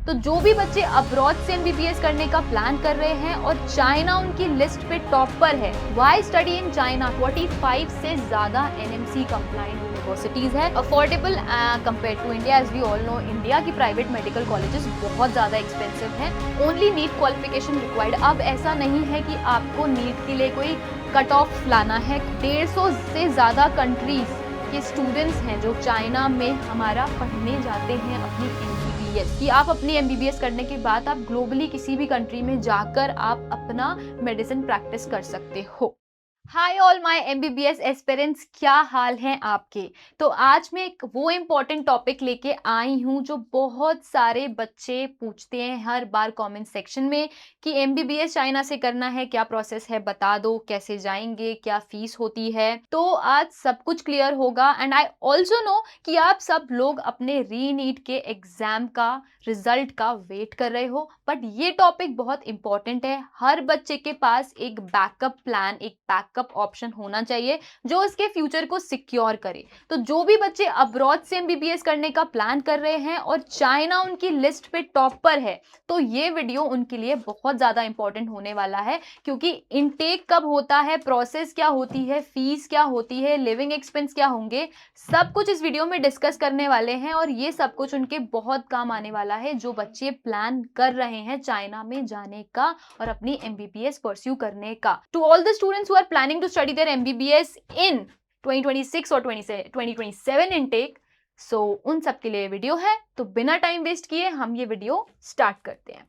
तो जो भी बच्चे अब्रॉड से एमबीबीएस करने का प्लान कर रहे हैं और चाइना उनकी लिस्ट पे टॉप पर है, व्हाई स्टडी इन चाइना 45 से ज्यादा एनएमसी कंप्लाइंट यूनिवर्सिटीज है, affordable compare to India. As we all know, India की प्राइवेट मेडिकल कॉलेजेस बहुत ज्यादा एक्सपेंसिव हैं। Only NEET qualification required. अब ऐसा नहीं है कि आपको नीट के लिए कोई कट ऑफ लाना है। 150 से ज्यादा कंट्रीज के स्टूडेंट्स हैं जो चाइना में हमारा पढ़ने जाते हैं अपनी एमबीबीएस। कि आप अपनी एमबीबीएस करने के बाद आप ग्लोबली किसी भी कंट्री में जाकर आप अपना मेडिसिन प्रैक्टिस कर सकते हो। Hi all my MBBS aspirants, क्या हाल हैं आपके। तो आज मैं एक वो इम्पोर्टेंट टॉपिक लेके आई हूँ जो बहुत सारे बच्चे पूछते हैं हर बार कमेंट सेक्शन में कि एमबीबीएस चाइना से करना है, क्या प्रोसेस है बता दो, कैसे जाएंगे, क्या फीस होती है। तो आज सब कुछ क्लियर होगा। एंड आई ऑल्सो नो कि आप सब लोग अपने री नीट के एग्जाम का रिजल्ट का वेट कर रहे हो, बट ये टॉपिक बहुत इंपॉर्टेंट है। हर बच्चे के पास एक बैकअप प्लान, एक बैकअप ऑप्शन होना चाहिए जो उसके फ्यूचर को सिक्योर करे। तो जो भी बच्चे अब्रॉड से एमबीबीएस करने का प्लान कर रहे हैं और चाइना उनकी लिस्ट पे टॉप पर है, तो ये वीडियो उनके लिए बहुत ज्यादा इंपॉर्टेंट होने वाला है। क्योंकि इनटेक कब होता है, प्रोसेस क्या होती है, फीस क्या होती है, लिविंग एक्सपेंस क्या होंगे, सब कुछ इस वीडियो में डिस्कस करने वाले हैं। और ये सब कुछ उनके बहुत काम आने वाला है जो बच्चे प्लान कर रहे हैं चाइना में जाने का और अपनी एमबीबीएस परस्यू करने का। To all the students who are planning to study their MBBS in 2026 और 2027 इनटेक, सो उन सब के लिए वीडियो है। तो बिना टाइम वेस्ट किए हम ये वीडियो स्टार्ट करते हैं।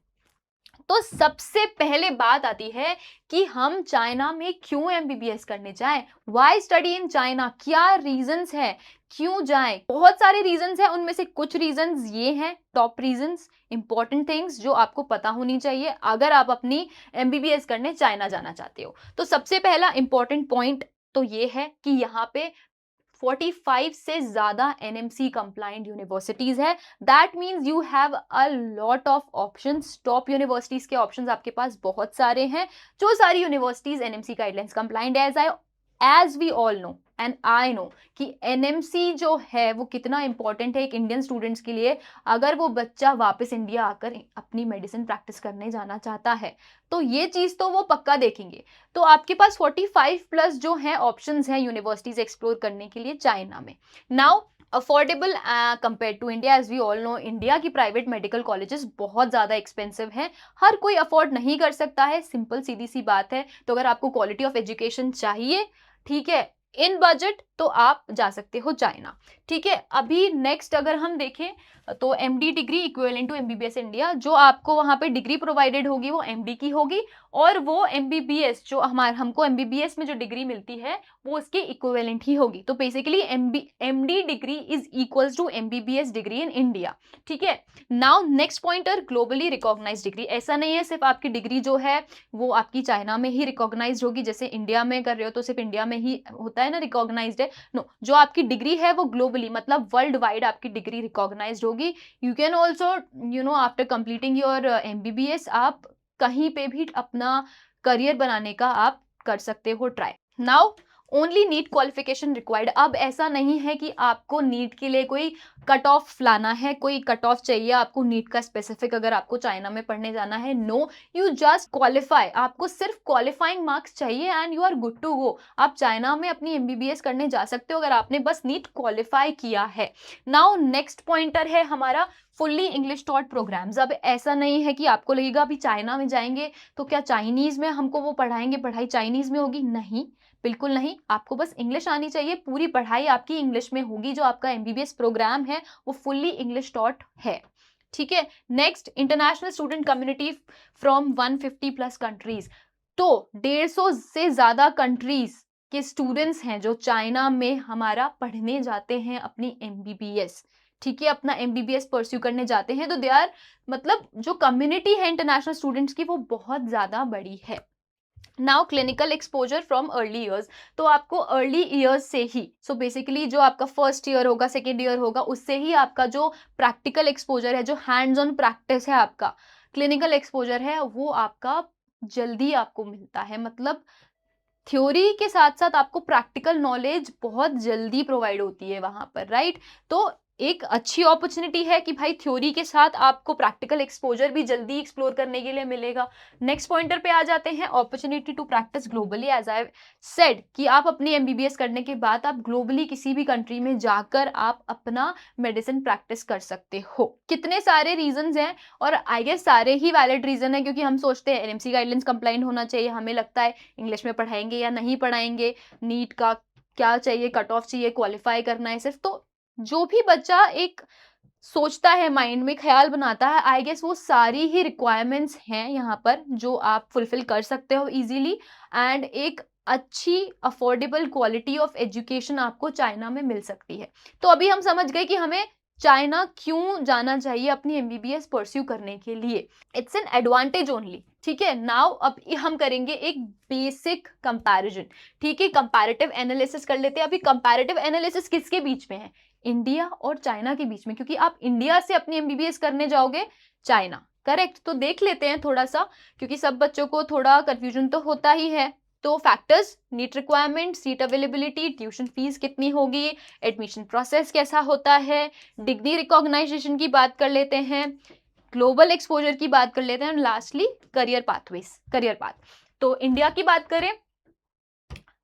तो सबसे पहले बात आती है कि हम चाइना में क्यों एमबीबीएस करने जाएं। व्हाई स्टडी इन चाइना, क्या रीजंस है क्यों जाएं। बहुत सारे रीजंस हैं, उनमें से कुछ रीजंस ये हैं, टॉप रीजंस, इंपॉर्टेंट थिंग्स जो आपको पता होनी चाहिए अगर आप अपनी एमबीबीएस करने चाइना जाना चाहते हो। तो सबसे पहला इंपॉर्टेंट पॉइंट तो ये है कि यहाँ पे 45 से ज्यादा एनएमसी कंप्लाइंट यूनिवर्सिटीज है। That means you have a lot of options. Top universities के ऑप्शंस आपके पास बहुत सारे हैं। जो सारी यूनिवर्सिटीज एनएमसी गाइडलाइंस कंप्लाइंट है, as we all know and I know कि एनएमसी जो है वो कितना इंपॉर्टेंट है एक इंडियन स्टूडेंट्स के लिए। अगर वो बच्चा वापस इंडिया आकर अपनी मेडिसिन प्रैक्टिस करने जाना चाहता है तो ये चीज तो वो पक्का देखेंगे। तो आपके पास 45 प्लस जो है ऑप्शंस हैं यूनिवर्सिटीज एक्सप्लोर करने के लिए चाइना में। Now affordable compare to India. As we all know, India की प्राइवेट मेडिकल कॉलेजेस बहुत ज़्यादा एक्सपेंसिव हैं। हर कोई अफोर्ड नहीं कर सकता है, सिंपल सीधी सी बात है। तो अगर आपको क्वालिटी ऑफ एजुकेशन चाहिए, ठीक है, इन बजट, तो आप जा सकते हो चाइना। ठीक है, अभी नेक्स्ट अगर हम देखें तो MD degree equivalent to MBBS India, जो आपको वहां पे डिग्री प्रोवाइडेड होगी वो एमडी की होगी। और वो एमबीबीएस जो हमको एमबीबीएस में जो डिग्री मिलती है वो उसके इक्विवेलेंट ही होगी। तो basically MD degree is equals to MBBS degree in India. ठीक है, now next pointer, globally recognize degree. ऐसा नहीं है सिर्फ आपकी डिग्री जो है वो आपकी चाइना में ही रिकॉग्नाइज होगी, जैसे इंडिया में कर रहे हो तो सिर्फ इंडिया में ही होता है ना रिकॉग्नाइज्ड है। नो, जो आपकी डिग्री है वो ग्लोबली मतलब वर्ल्ड वाइड आपकी डिग्री रिकॉग्नाइज्ड होगी। You can also after completing your MBBS आप कहीं पे भी अपना करियर बनाने का आप कर सकते हो try. Now only NEET qualification required. अब ऐसा नहीं है कि आपको नीट के लिए कोई कट ऑफ लाना है, कोई कट ऑफ चाहिए आपको नीट का स्पेसिफिक अगर आपको चाइना में पढ़ने जाना है। नो, यू जस्ट क्वालिफाई, आपको सिर्फ क्वालिफाइंग मार्क्स चाहिए and you are good to go. आप चाइना में अपनी एमबीबीएस करने जा सकते हो अगर आपने बस नीट क्वालिफाई किया है। नाउ नेक्स्ट पॉइंटर है हमारा फुल्ली इंग्लिश टॉट प्रोग्राम्स। अब ऐसा नहीं है कि आपको लगेगा अभी चाइना में जाएंगे तो क्या चाइनीज में हमको वो पढ़ाएंगे, पढ़ाई चाइनीज में होगी। नहीं, बिल्कुल नहीं, आपको बस इंग्लिश आनी चाहिए। पूरी पढ़ाई आपकी इंग्लिश में होगी। जो आपका एमबीबीएस प्रोग्राम है वो फुल्ली इंग्लिश टॉट है। ठीक है, next, international student community from 150 plus countries. तो 150 से ज्यादा कंट्रीज के स्टूडेंट्स हैं जो चाइना में हमारा पढ़ने जाते हैं अपनी एमबीबीएस। ठीक है, अपना एमबीबीएस परस्यू करने जाते हैं। तो दे आर मतलब जो कम्युनिटी है इंटरनेशनल स्टूडेंट्स की वो बहुत ज्यादा बड़ी है। Now clinical exposure from early years. तो आपको अर्ली ईयर्स से ही, सो बेसिकली जो आपका फर्स्ट ईयर होगा, सेकेंड ईयर होगा, उससे ही आपका जो प्रैक्टिकल एक्सपोजर है, जो हैंड्स ऑन प्रैक्टिस है, आपका क्लिनिकल एक्सपोजर है, वो आपका जल्दी आपको मिलता है। मतलब थ्योरी के साथ साथ आपको प्रैक्टिकल नॉलेज बहुत जल्दी प्रोवाइड होती है वहां पर, राइट। तो एक अच्छी अपॉर्चुनिटी है कि भाई थ्योरी के साथ आपको प्रैक्टिकल एक्सपोजर भी जल्दी एक्सप्लोर करने के लिए मिलेगा। नेक्स्ट पॉइंटर पे आ जाते हैं, opportunity to practice globally. As I said कि आप अपनी एमबीबीएस करने के बाद आप ग्लोबली किसी भी कंट्री में जाकर आप अपना मेडिसिन प्रैक्टिस कर सकते हो। कितने सारे रीजंस हैं और आई गेस सारे ही वैलिड रीजन है, क्योंकि हम सोचते हैं एनएमसी गाइडलाइंस कंप्लाइंट होना चाहिए, हमें लगता है इंग्लिश में पढ़ाएंगे या नहीं पढ़ाएंगे, नीट का क्या चाहिए, कट ऑफ चाहिए, क्वालिफाई करना है सिर्फ। तो जो भी बच्चा एक सोचता है, माइंड में ख्याल बनाता है, आई गेस वो सारी ही रिक्वायरमेंट्स हैं यहाँ पर जो आप फुलफिल कर सकते हो इजीली, एंड एक अच्छी अफोर्डेबल क्वालिटी ऑफ एजुकेशन आपको चाइना में मिल सकती है। तो अभी हम समझ गए कि हमें चाइना क्यों जाना चाहिए अपनी एमबीबीएस परस्यू करने के लिए। It's an advantage only. ठीक है, नाउ अब हम करेंगे एक बेसिक कंपैरिजन। ठीक है, कंपैरेटिव एनालिसिस कर लेते हैं। अभी कंपैरेटिव एनालिसिस किसके बीच में है? इंडिया और चाइना के बीच में, क्योंकि आप इंडिया से अपनी एमबीबीएस करने जाओगे चाइना, करेक्ट? तो देख लेते हैं थोड़ा सा, क्योंकि सब बच्चों को थोड़ा कंफ्यूजन तो होता ही है। तो factors, NEET requirement, seat availability, tuition fees कितनी होगी, एडमिशन प्रोसेस कैसा होता है, डिग्री रिकॉग्नाइजेशन की बात कर लेते हैं, ग्लोबल एक्सपोजर की बात कर लेते हैं, and lastly career pathways, career path. तो इंडिया की बात करें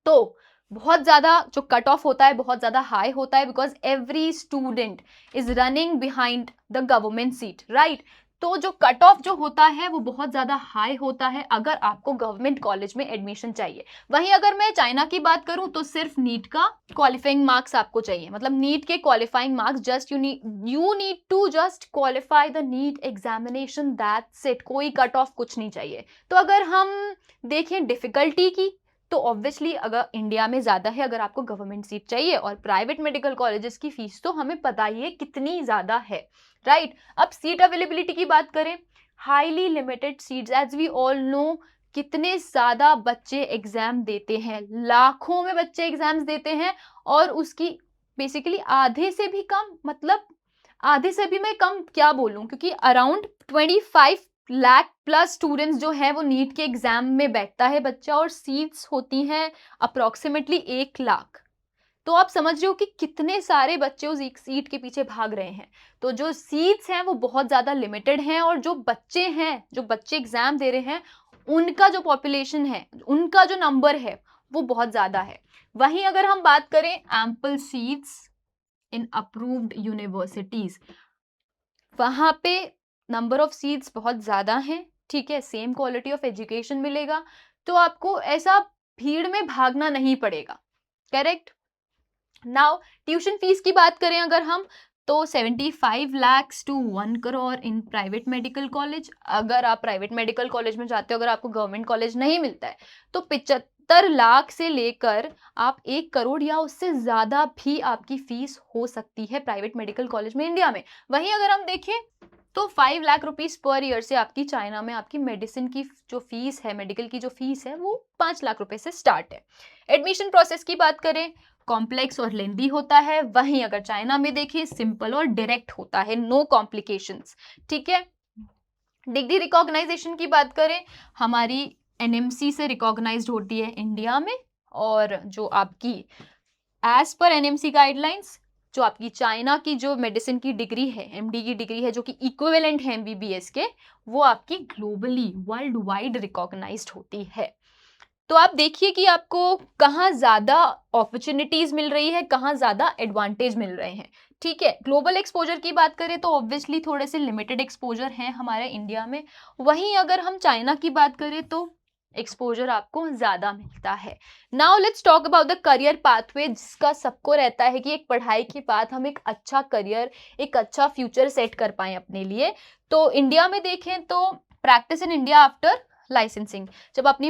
तो बहुत ज्यादा जो कट ऑफ होता है बहुत ज्यादा हाई होता है, because every student is running behind the government seat, right? तो जो कट ऑफ जो होता है वो बहुत ज्यादा हाई होता है अगर आपको गवर्नमेंट कॉलेज में एडमिशन चाहिए। वहीं अगर मैं चाइना की बात करूं तो सिर्फ नीट का क्वालिफाइंग मार्क्स आपको चाहिए, मतलब नीट के qualifying marks, just you need to just qualify the NEET examination, that's it. कोई कट ऑफ कुछ नहीं चाहिए। तो अगर हम देखें डिफिकल्टी की, तो ऑब्वियसली अगर इंडिया में ज्यादा है अगर आपको गवर्नमेंट सीट चाहिए, और प्राइवेट मेडिकल कॉलेजेस की फीस तो हमें पता ही है कितनी ज्यादा है, राइट? अब सीट अवेलेबिलिटी की बात करें, highly limited seats, as we all know. कितने ज्यादा बच्चे एग्जाम देते हैं, लाखों में बच्चे एग्जाम्स देते हैं, और उसकी बेसिकली आधे से भी कम, मतलब आधे से भी मैं कम क्या बोलूं, क्योंकि अराउंड 25 लाख प्लस स्टूडेंट्स जो है वो नीट के एग्जाम में बैठता है बच्चा, और सीट्स होती हैं अप्रोक्सीमेटली 1 लाख। तो आप समझ रहे हो कि कितने सारे बच्चे उस एक सीट के पीछे भाग रहे हैं। तो जो सीट्स हैं वो बहुत ज्यादा लिमिटेड हैं, और जो बच्चे हैं, जो बच्चे एग्जाम दे रहे हैं, उनका जो पॉपुलेशन है, उनका जो नंबर है वो बहुत ज्यादा है। वहीं अगर हम बात करें ample seats in approved universities, वहां पे नंबर ऑफ सीट्स बहुत ज्यादा हैं। ठीक है, सेम क्वालिटी ऑफ एजुकेशन मिलेगा, तो आपको ऐसा भीड़ में भागना नहीं पड़ेगा, करेक्ट? नाउ ट्यूशन फीस की बात करें अगर हम, तो 75 lakhs to 1 crore in private medical college. अगर आप प्राइवेट मेडिकल कॉलेज में जाते हो, अगर आपको गवर्नमेंट कॉलेज नहीं मिलता है, तो 75 लाख से लेकर आप 1 करोड़ या उससे ज्यादा भी आपकी फीस हो सकती है प्राइवेट मेडिकल कॉलेज में इंडिया में। वहीं अगर हम देखें तो 5 लाख रुपीस पर ईयर से आपकी चाइना में आपकी मेडिसिन की जो फीस है, मेडिकल की जो फीस है, वो 5 लाख रुपए से स्टार्ट है। एडमिशन प्रोसेस की बात करें, कॉम्प्लेक्स और लेंदी होता है। वहीं अगर चाइना में देखें, सिंपल और डायरेक्ट होता है, नो कॉम्प्लिकेशंस। ठीक है, डिग्री रिकॉग्नाइजेशन की बात करें, हमारी एनएमसी से रिकॉग्नाइज्ड होती है इंडिया में, और जो आपकी एज पर एनएमसी गाइडलाइंस, जो आपकी चाइना की जो मेडिसिन की डिग्री है, एमडी की डिग्री है, जो कि इक्विवेलेंट है एमबीबीएस के, वो आपकी ग्लोबली वर्ल्ड वाइड रिकॉग्नाइज्ड होती है। तो आप देखिए कि आपको कहाँ ज्यादा अपॉर्चुनिटीज मिल रही है, कहाँ ज्यादा एडवांटेज मिल रहे हैं। ठीक है, ग्लोबल एक्सपोजर की बात करें तो ऑब्वियसली थोड़े से लिमिटेड एक्सपोजर हैं हमारे इंडिया में। वहीं अगर हम चाइना की बात करें तो एक्सपोजर आपको ज्यादा मिलता है। Now let's talk about the career pathway, जिसका सबको रहता है कि एक पढ़ाई के बाद हम एक अच्छा करियर, एक अच्छा फ्यूचर सेट कर पाए अपने लिए। तो इंडिया में देखें तो practice in India after licensing, जब अपनी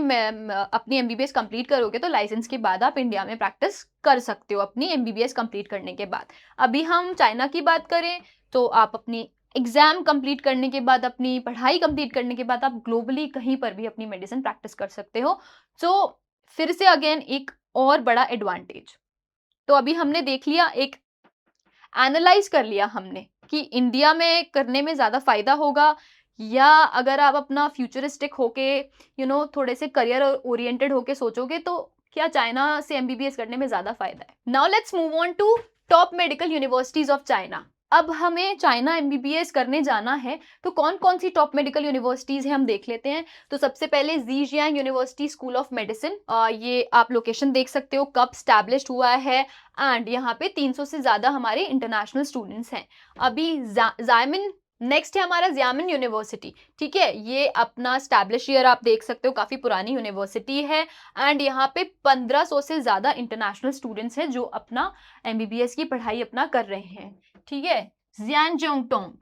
एमबीबीएस कंप्लीट करोगे तो लाइसेंस के बाद आप इंडिया में प्रैक्टिस कर सकते हो अपनी एमबीबीएस कंप्लीट करने के बाद। अभी हम चाइना की बात करें तो आप अपनी एग्जाम कंप्लीट करने के बाद, अपनी पढ़ाई कंप्लीट करने के बाद आप ग्लोबली कहीं पर भी अपनी मेडिसिन प्रैक्टिस कर सकते हो। तो फिर से अगेन एक और बड़ा एडवांटेज। तो अभी हमने देख लिया, एक एनालाइज कर लिया हमने कि इंडिया में करने में ज्यादा फायदा होगा, या अगर आप अपना फ्यूचरिस्टिक होके थोड़े से करियर ओरिएंटेड होके सोचोगे तो क्या चाइना से एमबीबीएस करने में ज्यादा फायदा है। Now let's move on to top medical universities of China. अब हमें चाइना एमबीबीएस करने जाना है तो कौन कौन सी टॉप मेडिकल यूनिवर्सिटीज हैं हम देख लेते हैं। तो सबसे पहले जीजियांग यूनिवर्सिटी स्कूल ऑफ मेडिसिन, ये आप लोकेशन देख सकते हो कब स्टैब्लिश हुआ है, एंड यहाँ पे 300 से ज्यादा हमारे इंटरनेशनल स्टूडेंट्स हैं। अभी जायमिन नेक्स्ट है हमारा ज़ियामिन यूनिवर्सिटी, ठीक है, ये अपना स्टैब्लिश ईयर आप देख सकते हो, काफी पुरानी यूनिवर्सिटी है एंड यहाँ पे 1500 से ज्यादा इंटरनेशनल स्टूडेंट्स हैं जो अपना एमबीबीएस की पढ़ाई अपना कर रहे हैं, ठीक है। जियांगजोंगटोंग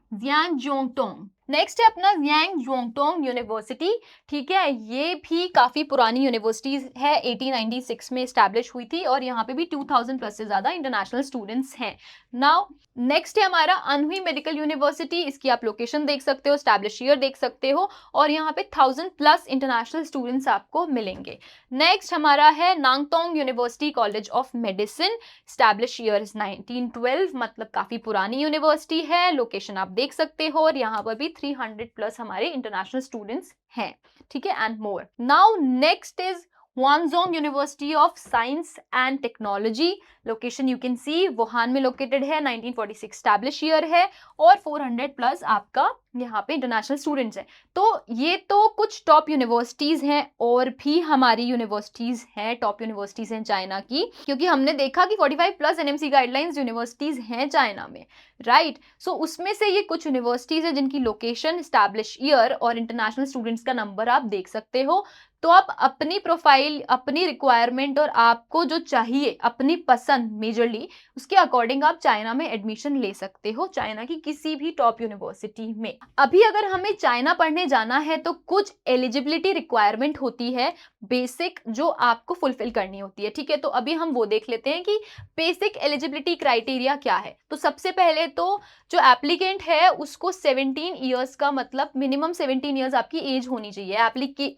नेक्स्ट है अपना जियांगजोंगटोंग यूनिवर्सिटी, ठीक है, ये भी काफी पुरानी यूनिवर्सिटी है, 1896 में स्टैब्लिश हुई थी और यहाँ पे भी 2000 प्लस से ज्यादा इंटरनेशनल स्टूडेंट्स हैं। नाउ नेक्स्ट है हमारा अनहुई मेडिकल यूनिवर्सिटी, इसकी आप लोकेशन देख सकते हो, स्टैब्लिश ईयर देख सकते हो और यहाँ पे 1000 प्लस इंटरनेशनल स्टूडेंट्स आपको मिलेंगे। नेक्स्ट हमारा है Nantong university college of medicine, establish year 1912, मतलब काफी पुरानी यूनिवर्सिटी है, लोकेशन आप देख सकते हो और यहाँ पर भी 300 प्लस हमारे इंटरनेशनल स्टूडेंट्स हैं, ठीक है, and more. Now next is Huanzhong University of Science and Technology, location you can see Wuhan में लोकेटेड है, 1946 स्टैब्लिश ईयर है और 400 प्लस आपका यहाँ पे इंटरनेशनल स्टूडेंट्स हैं। तो ये तो कुछ टॉप यूनिवर्सिटीज हैं और भी हमारी यूनिवर्सिटीज हैं, टॉप यूनिवर्सिटीज हैं चाइना की, क्योंकि हमने देखा कि 45 प्लस एनएमसी गाइडलाइंस यूनिवर्सिटीज हैं चाइना में, राइट। सो उसमें से ये कुछ यूनिवर्सिटीज हैं जिनकी लोकेशन, स्टैब्लिश ईयर और इंटरनेशनल स्टूडेंट्स का नंबर आप देख सकते हो। तो आप अपनी प्रोफाइल, अपनी रिक्वायरमेंट और आपको जो चाहिए, अपनी पसंद मेजरली, उसके अकॉर्डिंग आप चाइना में एडमिशन ले सकते हो, चाइना की किसी भी टॉप यूनिवर्सिटी में। अभी अगर हमें चाइना पढ़ने जाना है तो कुछ एलिजिबिलिटी रिक्वायरमेंट होती है बेसिक, जो आपको फुलफिल करनी होती है, ठीक है। तो अभी हम वो देख लेते हैं कि बेसिक एलिजिबिलिटी क्राइटेरिया क्या है। तो सबसे पहले तो जो एप्लीकेंट है उसको 17 ईयर्स का, मतलब मिनिमम 17 ईयर्स आपकी एज होनी चाहिए।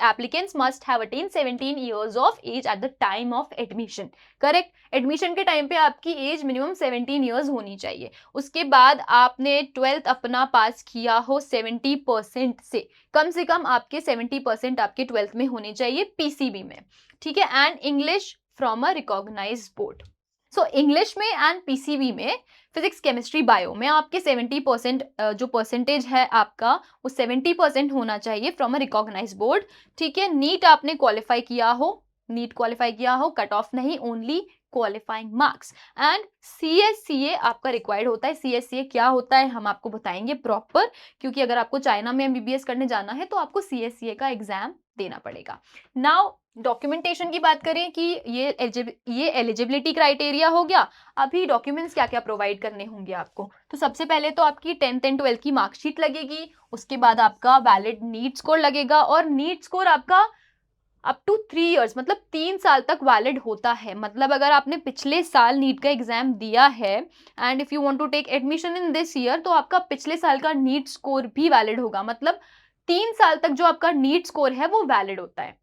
Applicants must have attain 17 years of age at the time of admission, correct. Admission के टाइम पे आपकी एज मिनिमम 17 ईयर्स होनी चाहिए। उसके बाद आपने 12th अपना पास किया हो 70% से कम आपके 70% आपके 12th में होने चाहिए पीसीबी में, ठीक है, and English from a recognized board. So English में एंड पीसीबी में, फिजिक्स केमिस्ट्री बायो में आपके 70% जो परसेंटेज है आपका वो 70% होना चाहिए फ्रॉम अ रिकॉग्नाइज्ड बोर्ड, ठीक है। नीट आपने क्वालिफाई किया हो, नीट क्वालिफाई किया हो, कट ऑफ नहीं, only qualifying marks. And CSCA आपका रिक्वायर्ड होता है। CSCA क्या होता है हम आपको बताएंगे प्रॉपर, क्योंकि अगर आपको चाइना में MBBS करने जाना है तो आपको CSCA का एग्जाम देना पड़ेगा। नाउ डॉक्यूमेंटेशन की बात करें कि ये एलिजिबिलिटी क्राइटेरिया हो गया। अभी डॉक्यूमेंट्स क्या क्या प्रोवाइड करने होंगे आपको, तो सबसे पहले तो आपकी 10th एंड 12th की मार्कशीट लगेगी, उसके बाद आपका वैलिड नीट स्कोर लगेगा और नीट स्कोर आपका अप टू 3 इयर्स, मतलब 3 साल तक वैलिड होता है। मतलब अगर आपने पिछले साल नीट का एग्जाम दिया है and if you want to take admission in this year, तो आपका पिछले साल का नीट स्कोर भी वैलिड होगा, मतलब 3 साल तक जो आपका नीट स्कोर है वो वैलिड होता है।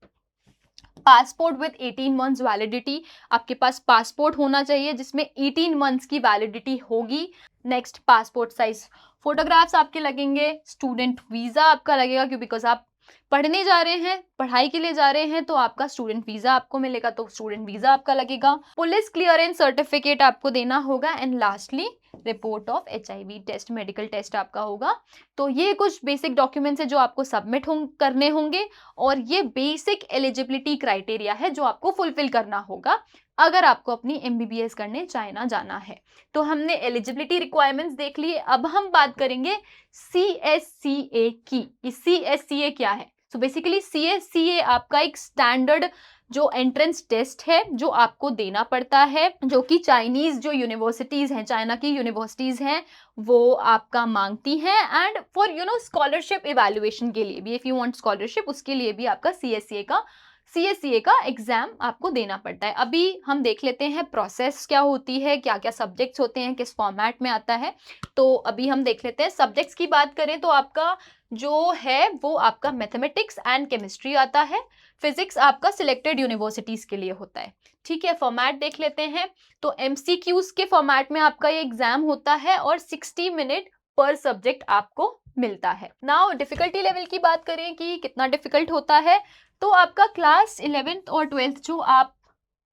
पासपोर्ट विद 18 मंथ्स वैलिडिटी, आपके पास पासपोर्ट होना चाहिए जिसमें 18 मंथ्स की वैलिडिटी होगी। नेक्स्ट पासपोर्ट साइज फोटोग्राफ्स आपके लगेंगे, स्टूडेंट वीजा आपका लगेगा, क्यों, बिकॉज आप पढ़ने जा रहे हैं, पढ़ाई के लिए जा रहे हैं, तो आपका स्टूडेंट वीजा आपको मिलेगा, तो स्टूडेंट वीजा आपका लगेगा। पुलिस क्लियरेंस सर्टिफिकेट आपको देना होगा and lastly report of HIV test, medical test आपका होगा। तो ये कुछ बेसिक डॉक्यूमेंट्स है जो आपको सबमिट करने होंगे और ये बेसिक एलिजिबिलिटी क्राइटेरिया है जो आपको फुलफिल करना होगा अगर आपको अपनी MBBS करने चाइना जाना है। तो हमने एलिजिबिलिटी रिक्वायरमेंट्स देख लिए, अब हम बात करेंगे CSCA की। CSCA क्या है? सो बेसिकली CSCA आपका एक स्टैंडर्ड जो एंट्रेंस टेस्ट है जो आपको देना पड़ता है, जो कि चाइनीज जो यूनिवर्सिटीज हैं, चाइना की यूनिवर्सिटीज हैं, वो आपका मांगती हैं एंड फॉर स्कॉलरशिप इवैल्यूएशन के लिए भी, इफ यू वांट स्कॉलरशिप, उसके लिए भी आपका CSCA का एग्जाम आपको देना पड़ता है। अभी हम देख लेते हैं प्रोसेस क्या होती है, क्या क्या सब्जेक्ट्स होते हैं, किस फॉर्मेट में आता है। तो अभी हम देख लेते हैं। सब्जेक्ट्स की बात करें तो आपका जो है वो आपका मैथमेटिक्स एंड केमिस्ट्री आता है। फिजिक्स आपका सिलेक्टेड यूनिवर्सिटीज के लिए होता है, ठीक है। फॉर्मेट देख लेते हैं तो MCQs के फॉर्मेट में आपका ये एग्जाम होता है और 60 मिनट पर सब्जेक्ट आपको मिलता है। नाउ डिफिकल्टी लेवल की बात करें कि कितना डिफिकल्ट होता है, तो आपका क्लास 11th और 12th जो आप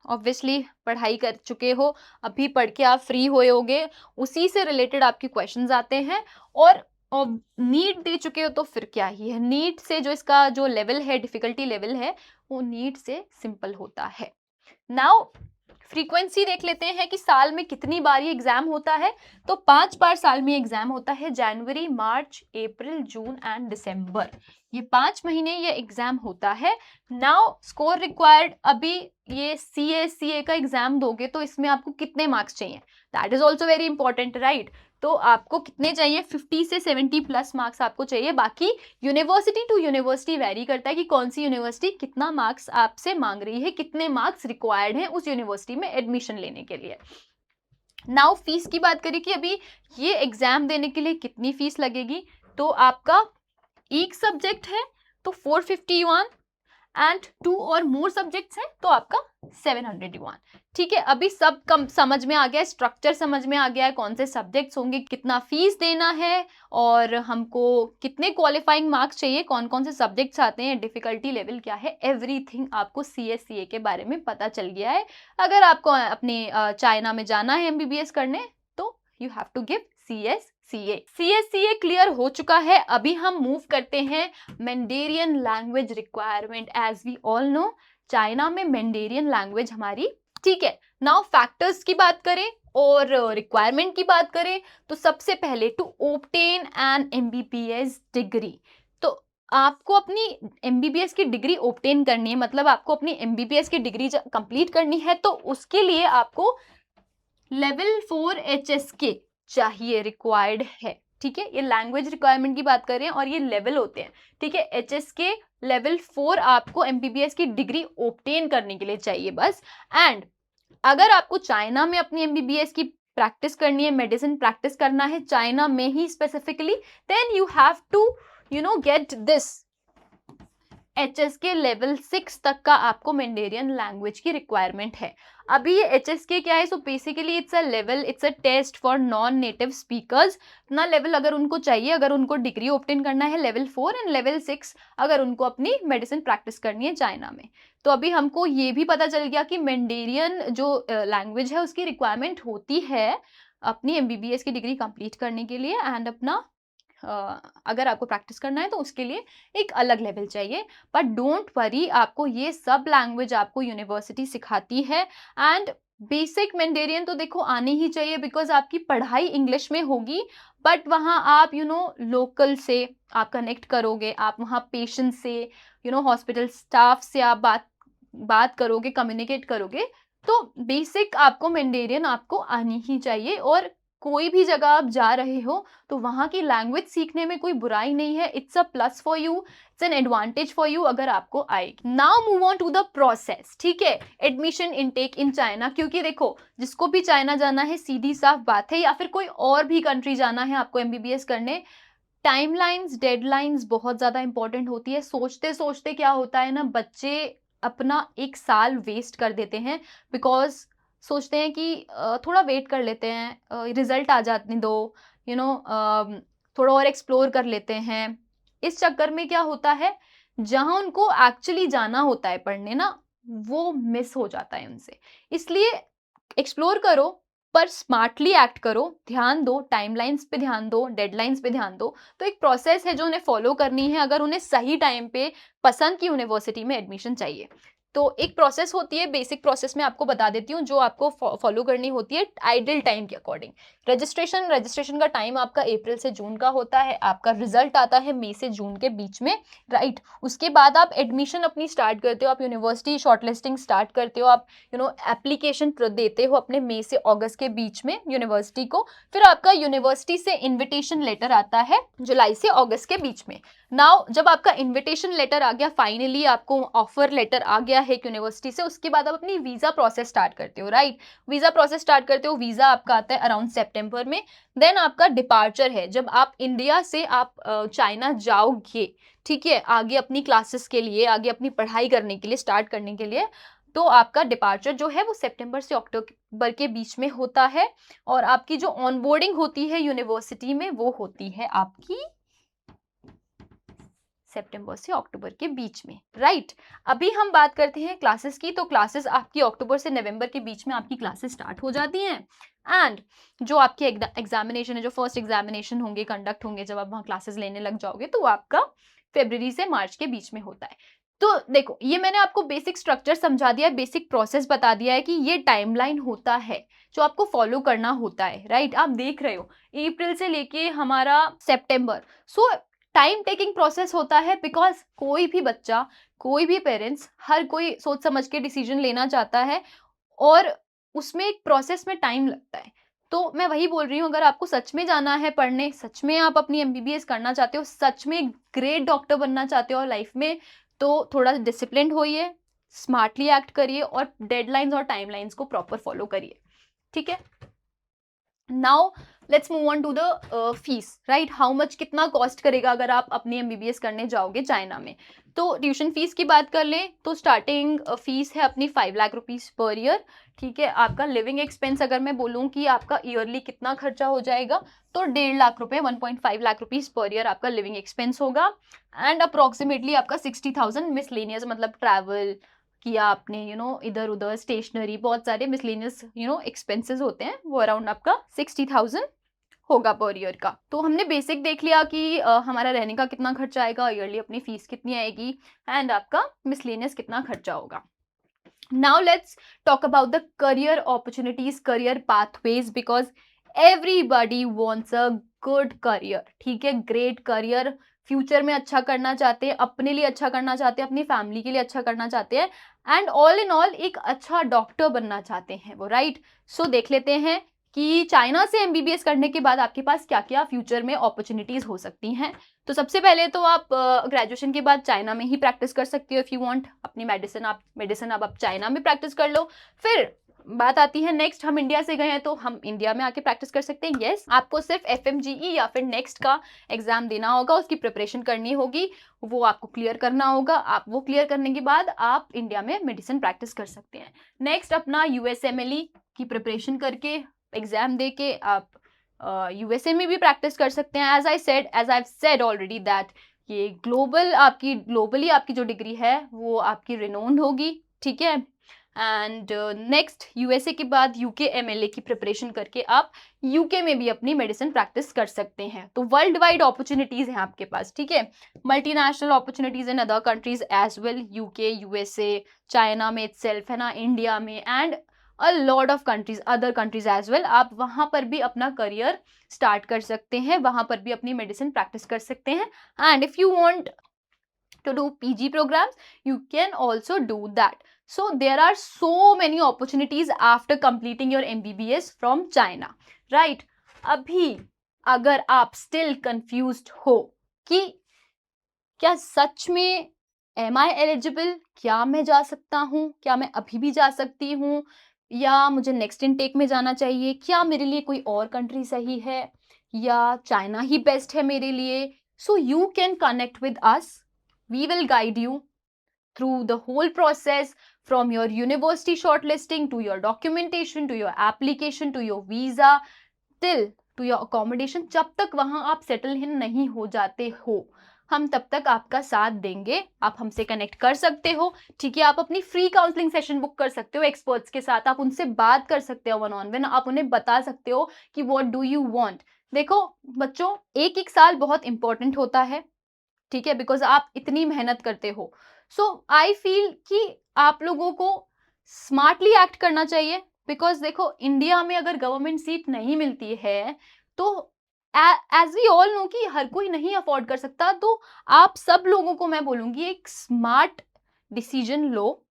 ऑब्वियसली पढ़ाई कर चुके हो, अभी पढ़ के आप फ्री हुए होगे, उसी से रिलेटेड आपके क्वेश्चंस आते हैं। और नीट दे चुके हो तो फिर क्या ही है, नीट से जो इसका जो लेवल है, डिफिकल्टी लेवल है, वो नीट से सिंपल होता है। नाउ फ्रीक्वेंसी देख लेते हैं कि साल में कितनी बार ये एग्जाम होता है। तो 5 बार साल में एग्जाम होता है, जनवरी, मार्च, अप्रैल, जून एंड दिसंबर, ये 5 महीने ये एग्जाम होता है। नाउ स्कोर रिक्वायर्ड, अभी ये CA का एग्जाम दोगे तो इसमें आपको कितने मार्क्स चाहिए, that is also very important, right. तो आपको कितने चाहिए, 50 से 70 प्लस मार्क्स आपको चाहिए। बाकी यूनिवर्सिटी टू यूनिवर्सिटी वेरी करता है कि कौन सी यूनिवर्सिटी कितना मार्क्स आपसे मांग रही है, कितने मार्क्स रिक्वायर्ड हैं उस यूनिवर्सिटी में एडमिशन लेने के लिए। नाउ फीस की बात करें कि अभी ये एग्जाम देने के लिए कितनी फीस लगेगी, तो आपका एक सब्जेक्ट है तो 450 युआन, एंड 2 और मोर सब्जेक्ट्स हैं तो आपका 700 युआन। ठीक है, अभी सब कम समझ में आ गया है, स्ट्रक्चर समझ में आ गया है, कौन से सब्जेक्ट्स होंगे, कितना फीस देना है, और हमको कितने क्वालिफाइंग मार्क्स चाहिए, कौन कौन से सब्जेक्ट्स आते हैं, डिफिकल्टी लेवल क्या है, एवरीथिंग आपको CA के बारे में पता चल गया है। अगर आपको अपने चाइना में जाना है MBBS करने तो you have to give CSCA clear हो चुका है। अभी हम मूव करते हैं Mandarin language requirement. As we all know, China में मैंडेरियन लैंग्वेज हमारी, ठीक है। नाउ फैक्टर्स की बात करें और रिक्वायरमेंट की बात करें तो सबसे पहले to obtain an MBBS degree, तो आपको अपनी MBBS की डिग्री ऑब्टेन करनी है, मतलब आपको अपनी MBBS की डिग्री कंप्लीट करनी है, तो उसके लिए आपको लेवल 4 HSK चाहिए, रिक्वायर्ड है। ठीक है, ये लैंग्वेज रिक्वायरमेंट की बात कर रहे हैं और ये लेवल होते हैं। ठीक है, HSK लेवल 4 आपको MBBS की डिग्री ऑब्टेन करने के लिए चाहिए बस। एंड अगर आपको चाइना में अपनी MBBS की प्रैक्टिस करनी है, मेडिसिन प्रैक्टिस करना है चाइना में ही specifically, then you have to get this HSK level 6 तक का आपको मैंडेरियन लैंग्वेज की रिक्वायरमेंट है। अभी ये HSK क्या है, so basically it's a level, it's a test for non native speakers. इतना लेवल अगर उनको चाहिए, अगर उनको डिग्री ऑब्टेन करना है लेवल 4 एंड लेवल 6, अगर उनको अपनी मेडिसिन प्रैक्टिस करनी है चाइना में। तो अभी हमको ये भी पता चल गया कि मैंडेरियन जो लैंग्वेज है उसकी रिक्वायरमेंट होती है अपनी MBBS की डिग्री कंप्लीट करने के लिए, एंड अपना अगर आपको प्रैक्टिस करना है तो उसके लिए एक अलग लेवल चाहिए। बट डोंट वरी, आपको ये सब लैंग्वेज आपको यूनिवर्सिटी सिखाती है। एंड बेसिक मैंडेरियन तो देखो आने ही चाहिए, बिकॉज आपकी पढ़ाई इंग्लिश में होगी, बट वहाँ आप लोकल से आप कनेक्ट करोगे, आप वहाँ पेशेंट से हॉस्पिटल स्टाफ से आप बात करोगे, कम्युनिकेट करोगे। तो बेसिक आपको मैंडेरियन आपको आनी ही चाहिए। और कोई भी जगह आप जा रहे हो तो वहां की लैंग्वेज सीखने में कोई बुराई नहीं है, it's a plus for you, it's an advantage for you अगर आपको आएगी। Now move on to the process. ठीक है, एडमिशन इनटेक इन चाइना, क्योंकि देखो जिसको भी चाइना जाना है सीधी साफ बात है, या फिर कोई और भी कंट्री जाना है आपको MBBS करने, टाइमलाइंस, डेडलाइंस बहुत ज्यादा इंपॉर्टेंट होती है। सोचते सोचते क्या होता है ना, बच्चे अपना 1 साल वेस्ट कर देते हैं, बिकॉज सोचते हैं कि थोड़ा वेट कर लेते हैं, रिजल्ट आ जाने दो, थोड़ा और एक्सप्लोर कर लेते हैं। इस चक्कर में क्या होता है, जहां उनको एक्चुअली जाना होता है पढ़ने ना, वो मिस हो जाता है उनसे। इसलिए एक्सप्लोर करो पर स्मार्टली एक्ट करो, ध्यान दो, टाइमलाइंस पे ध्यान दो, डेडलाइंस पे ध्यान दो। तो एक प्रोसेस है जो उन्हें फॉलो करनी है अगर उन्हें सही टाइम पे पसंद की यूनिवर्सिटी में एडमिशन चाहिए। तो एक प्रोसेस होती है, बेसिक प्रोसेस में आपको बता देती हूँ जो आपको फॉलो करनी होती है आइडियल टाइम के अकॉर्डिंग। रजिस्ट्रेशन का टाइम आपका अप्रैल से जून का होता है, आपका रिजल्ट आता है मई से जून के बीच में, राइट। उसके बाद आप एडमिशन अपनी स्टार्ट करते हो, आप यूनिवर्सिटी शॉर्टलिस्टिंग स्टार्ट करते हो, आप एप्लीकेशन देते हो अपने मई से अगस्त के बीच में यूनिवर्सिटी को। फिर आपका यूनिवर्सिटी से इन्विटेशन लेटर आता है जुलाई से अगस्त के बीच में। नाउ जब आपका इन्विटेशन लेटर आ गया, फाइनली आपको ऑफर लेटर आ गया है यूनिवर्सिटी से, उसके बाद आप अपनी वीजा प्रोसेस स्टार्ट करते हो, राइट। वीजा प्रोसेस स्टार्ट करते हो, वीजा आपका आता है अराउंड सितंबर में। देन आपका डिपार्चर है, जब आप इंडिया से आप चाइना जाओगे, ठीक है, आगे अपनी क्लासेस के लिए, आगे अपनी पढ़ाई करने के लिए, स्टार्ट करने के लिए, तो आपका डिपार्चर जो है वो सितंबर से अक्टूबर के बीच में होता है। और आपकी जो ऑनबोर्डिंग होती है यूनिवर्सिटी में वो होती है आपकी सितंबर से अक्टूबर के बीच में, राइट। अभी हम बात करते हैं क्लासेस की, तो क्लासेस आपकी अक्टूबर से नवंबर के बीच में आपकी क्लासेस स्टार्ट हो जाती हैं। एंड जो आपके एग्जामिनेशन है, जो फर्स्ट एग्जामिनेशन होंगे, कंडक्ट होंगे, जब आप वहाँ क्लासेस लेने लग जाओगे, तो वो आपका फरवरी से मार्च के बीच में होता है। तो देखो, ये मैंने आपको बेसिक स्ट्रक्चर समझा दिया है, बेसिक प्रोसेस बता दिया है कि ये टाइमलाइन होता है जो आपको फॉलो करना होता है, राइट। आप देख रहे हो अप्रैल से लेके हमारा सितंबर, सो टाइम टेकिंग प्रोसेस होता है, बिकॉज कोई भी बच्चा, कोई भी पेरेंट्स, हर कोई सोच समझ के डिसीजन लेना चाहता है और उसमें एक प्रोसेस में टाइम लगता है। तो मैं वही बोल रही हूँ, अगर आपको सच में जाना है पढ़ने, सच में आप अपनी एमबीबीएस करना चाहते हो, सच में ग्रेट डॉक्टर बनना चाहते हो लाइफ में, तो थोड़ा डिसिप्लिन होइए, स्मार्टली एक्ट करिए और डेडलाइंस और टाइमलाइंस को प्रॉपर फॉलो करिए, ठीक है। Now let's move on to the fees, right. How much, कितना कॉस्ट करेगा अगर आप अपनी एमबीबीएस करने जाओगे चाइना में। तो ट्यूशन फीस की बात कर लें तो स्टार्टिंग फीस है अपनी 5 लाख रुपीज पर ईयर, ठीक है। आपका लिविंग एक्सपेंस अगर मैं बोलूँ कि आपका ईयरली कितना खर्चा हो जाएगा, तो 1.5 लाख रुपए, 1.5 लाख रुपीज पर ईयर आपका लिविंग एक्सपेंस होगा। एंड अप्रोक्सीमेटली आपका 60,000 मिसलेनियस, मतलब ट्रैवल किया आपने, इधर उधर स्टेशनरी, बहुत सारे मिसलेनियस एक्सपेंसेस होते हैं, वो अराउंड आपका 60,000 होगा पर ईयर का। तो हमने बेसिक देख लिया कि हमारा रहने का कितना खर्चा आएगा, ईयरली अपनी फीस कितनी आएगी, एंड आपका मिसलेनियस कितना खर्चा होगा। Now let's talk about the career opportunities, career pathways, because everybody wants a good career, ठीक है, ग्रेट करियर। फ्यूचर में अच्छा करना चाहते हैं, अपने लिए अच्छा करना चाहते हैं, अपनी फैमिली के लिए अच्छा करना चाहते हैं, एंड ऑल इन ऑल एक अच्छा डॉक्टर बनना चाहते हैं वो, राइट। सो देख लेते हैं कि चाइना से एमबीबीएस करने के बाद आपके पास क्या क्या फ्यूचर में अपॉर्चुनिटीज हो सकती हैं। तो सबसे पहले तो आप ग्रेजुएशन के बाद चाइना में ही प्रैक्टिस कर सकते हो इफ यू वांट अपनी मेडिसिन आप चाइना में प्रैक्टिस कर लो। फिर बात आती है नेक्स्ट, हम इंडिया से गए हैं तो हम इंडिया में आके प्रैक्टिस कर सकते हैं। यस, आपको सिर्फ एफएमजीई या फिर नेक्स्ट का एग्जाम देना होगा, उसकी प्रिपरेशन करनी होगी, वो आपको क्लियर करना होगा। आप वो क्लियर करने के बाद आप इंडिया में मेडिसिन प्रैक्टिस कर सकते हैं। नेक्स्ट अपना यूएसएमएलई की प्रिपरेशन करके, एग्जाम दे के आप यूएसए में भी प्रैक्टिस कर सकते हैं। As I said already that ये ग्लोबली आपकी जो डिग्री है वो आपकी रिनोन्ड होगी, ठीक है। एंड नेक्स्ट यूएसए के बाद यूके एमएलए की प्रिपरेशन करके आप यूके में भी अपनी मेडिसिन प्रैक्टिस कर सकते हैं। तो वर्ल्ड वाइड अपॉर्चुनिटीज हैं आपके पास, ठीक है। Multinational opportunities in other countries as well, UK, USA, China में इटसेल्फ है ना, इंडिया में, and a lot of countries, other countries as well. आप वहां पर भी अपना करियर स्टार्ट कर सकते हैं, वहां पर भी अपनी मेडिसिन प्रैक्टिस कर सकते हैं। And if you want to do PG programs, you can also do that. So there are so many opportunities after completing your MBBS from China, right? अभी अगर आप still confused हो कि क्या सच में am I eligible, क्या मैं जा सकता हूँ, क्या मैं अभी भी जा सकती हूँ, या मुझे नेक्स्ट इनटेक में जाना चाहिए, क्या मेरे लिए कोई और कंट्री सही है, या चाइना ही बेस्ट है मेरे लिए, so you can connect with us. We will guide you through the whole process, from your university shortlisting to your documentation to your application to your visa till to your accommodation. जब तक वहां आप settle नहीं हो जाते हो, हम तब तक आपका साथ देंगे। आप हमसे कनेक्ट कर सकते हो, ठीक है। आप अपनी फ्री काउंसलिंग सेशन बुक कर सकते हो एक्सपर्ट्स के साथ, आप उनसे बात कर सकते हो वन ऑन वन, आप उन्हें बता सकते हो कि व्हाट डू यू वांट। देखो बच्चों, एक साल बहुत इंपॉर्टेंट होता है, ठीक है, बिकॉज आप इतनी मेहनत करते हो। सो आई फील कि आप लोगों को स्मार्टली एक्ट करना चाहिए, बिकॉज देखो इंडिया में अगर गवर्नमेंट सीट नहीं मिलती है तो एज वी ऑल नो कि हर कोई नहीं अफोर्ड कर सकता। तो आप सब लोगों को मैं बोलूंगी एक smart decision low,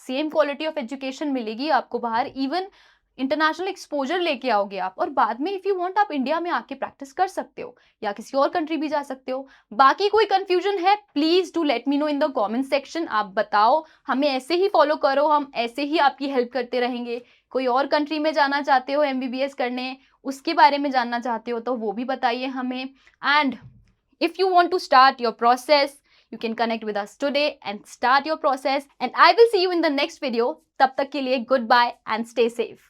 same quality of education मिलेगी आपको बाहर, इवन इंटरनेशनल एक्सपोजर लेके आओगे आप, और बाद में इफ यू वांट आप इंडिया में आके प्रैक्टिस कर सकते हो या किसी और कंट्री भी जा सकते हो। बाकी कोई कंफ्यूजन है, please do let me know in the comment section. आप बताओ, हमें ऐसे ही फॉलो करो, हम ऐसे ही आपकी हेल्प करते रहेंगे। कोई और कंट्री में जाना चाहते हो एमबीबीएस करने, उसके बारे में जानना चाहते हो तो वो भी बताइए हमें। And if you want to start your process, you can connect with us today and start your process, and I will see you in the next video. तब तक के लिए goodbye and stay safe.